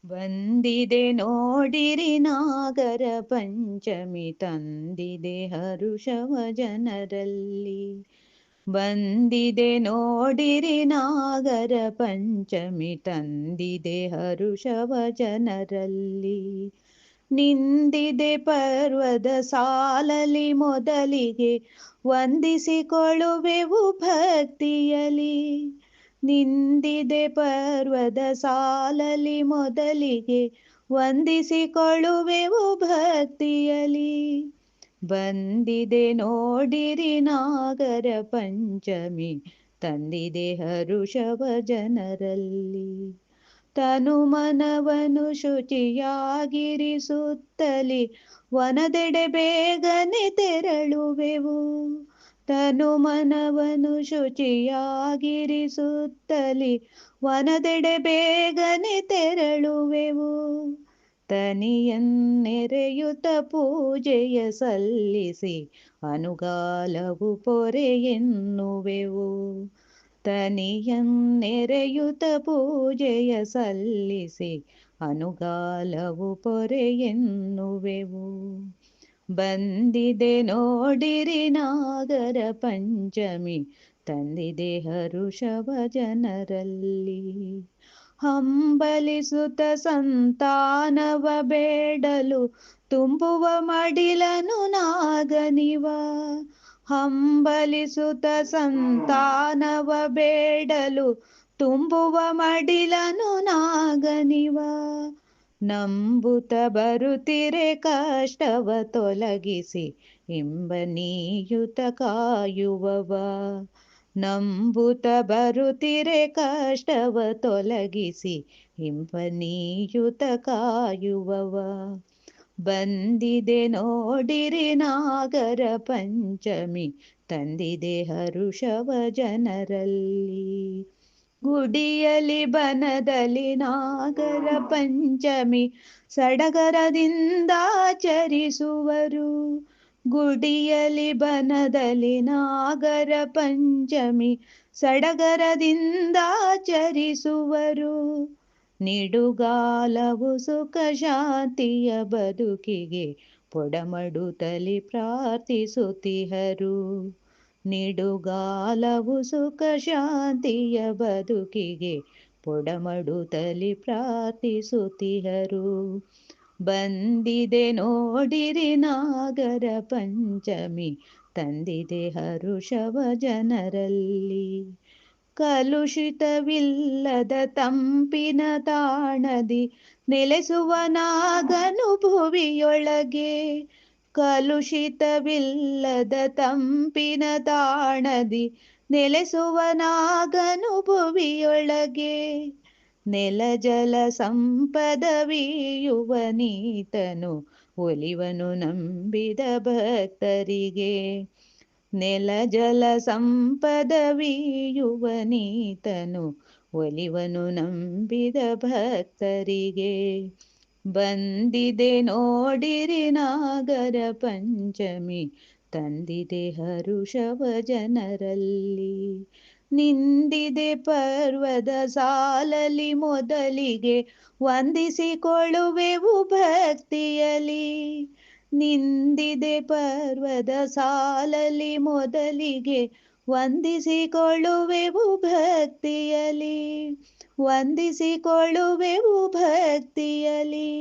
ಬಂದಿದೆ ನೋಡಿರಿ ನಾಗರ ಪಂಚಮಿ, ತಂದಿದೆ ಹರುಷವ ಜನರಲ್ಲಿ. ಬಂದಿದೆ ನೋಡಿರಿ ನಾಗರ ಪಂಚಮಿ, ತಂದಿದೆ ಹರುಷವ ಜನರಲ್ಲಿ. ನಿಂದಿದೆ ಪರ್ವದ ಸಾಲಲಿ ಮೊದಲಿಗೆ, ವಂದಿಸಿಕೊಳ್ಳುವೆವು ಭಕ್ತಿಯಲಿ. ನಿಂದಿದೆ ಪರ್ವದ ಸಾಲಲಿ ಮೊದಲಿಗೆ, ವಂದಿಸಿಕೊಳ್ಳುವೆವು ಭಕ್ತಿಯಲಿ. ಬಂದಿದೆ ನೋಡಿರಿ ನಾಗರ ಪಂಚಮಿ, ತಂದಿದೆ ಹರುಷವ ಜನರಲ್ಲಿ. ತನು ಮನವನು ಶುಚಿಯಾಗಿರಿಸುತ್ತಲಿ, ವನದೆಡೆ ಬೇಗನೆ ತೆರಳುವೆವು. ತನು ಮನವನು ಶುಚಿಯಾಗಿರಿಸುತ್ತಲಿ, ವನದೆಡೆ ಬೇಗನೆ ತೆರಳುವೆವು. ತನಿಯನ್ನೆರೆಯುತ ಪೂಜೆಯ ಸಲ್ಲಿಸಿ, ಅನುಗಾಲವು ಪೊರೆ ಎನ್ನುವೆವು. ತನಿಯನ್ನೆರೆಯುತ ಪೂಜೆಯ ಸಲ್ಲಿಸಿ, ಅನುಗಾಲವು ಪೊರೆ ಎನ್ನುವೆವು. ಬಂದಿದೆ ನೋಡಿರಿ ನಾಗರ ಪಂಚಮಿ, ತಂದಿದೆ ಹರುಷವ ಜನರಲ್ಲಿ. ಹಂಬಲಿಸುತ್ತ ಸಂತಾನವ ಬೇಡಲು, ತುಂಬುವ ಮಡಿಲನು ನಾಗನಿವ. ಹಂಬಲಿಸುತ್ತ ಸಂತಾನವ ಬೇಡಲು, ತುಂಬುವ ಮಡಿಲನು ನಾಗನಿವ. ನಂಬುತ್ತ ಬರುತ್ತಿರೆ ಕಷ್ಟವ ತೊಲಗಿಸಿ, ಇಂಬನೀಯುತ ಕಾಯುವವ. ನಂಬುತ್ತ ಬರುತ್ತಿರೆ ಕಷ್ಟವ ತೊಲಗಿಸಿ, ಇಂಬನೀಯುತ ಕಾಯುವವ. ಬಂದಿದೆ ನೋಡಿರಿ ನಾಗರ ಪಂಚಮಿ, ತಂದಿದೆ ಹರುಷವ ಜನರಲ್ಲಿ. ಗುಡಿಯಲಿ ಬನದಲ್ಲಿ ನಾಗರ ಪಂಚಮಿ, ಸಡಗರದಿಂದಾಚರಿಸುವರು. ಗುಡಿಯಲಿ ಬನದಲ್ಲಿ ನಾಗರ ಪಂಚಮಿ, ಸಡಗರದಿಂದಾಚರಿಸುವರು. ನಿಡುಗಾಲವು ಸುಖ ಶಾಂತಿಯ ಬದುಕಿಗೆ, ಪೊಡಮಡುತ್ತಲಿ ಪ್ರಾರ್ಥಿಸುತ್ತಿಹರು. ನಿಡುಗಾಲವು ಸುಖ ಶಾಂತಿಯ ಬದುಕಿಗೆ, ಪೊಡಮಡುತ್ತಲಿ ಪ್ರಾರ್ಥಿಸುತ್ತಿಹರು. ಬಂದಿದೆ ನೋಡಿರಿ ನಾಗರ ಪಂಚಮಿ, ತಂದಿದೆ ಹರುಷವ ಜನರಲ್ಲಿ. ಕಲುಷಿತವಿಲ್ಲದ ತಂಪಿನ ತಾಣದಿ, ನೆಲೆಸುವ ನಾಗನು ಭುವಿಯೊಳಗೆ. ಕಲುಷಿತವಿಲ್ಲದ ತಂಪಿನ ತಾಣದಿ, ನೆಲೆಸುವ ನಾಗನು ಭುವಿಯೊಳಗೆ. ನೆಲ ಜಲ ಸಂಪದವೀಯುವ ನೀತನು, ಒಲಿವನು ನಂಬಿದ ಭಕ್ತರಿಗೆ. ನೆಲ ಜಲ ಸಂಪದವೀಯುವ ನೀತನು, ಒಲಿವನು ನಂಬಿದ ಭಕ್ತರಿಗೆ. ಬಂದಿದೆ ನೋಡಿರಿ ನಾಗರ ಪಂಚಮಿ, ತಂದಿದೆ ಹರುಷವ ಜನರಲ್ಲಿ. ನಿಂದಿದೆ ಪರ್ವದ ಸಾಲಲಿ ಮೊದಲಿಗೆ, ವಂದಿಸಿಕೊಳ್ಳುವೆವು ಭಕ್ತಿಯಲಿ. ನಿಂದಿದೆ ಪರ್ವದ ಸಾಲಲಿ ಮೊದಲಿಗೆ, ವಂದಿಸಿಕೊಳ್ಳುವೆವು ಭಕ್ತಿಯಲಿ. ವಂದಿಸಿಕೊಳ್ಳುವೆವು ಭಕ್ತಿಯಲಿ.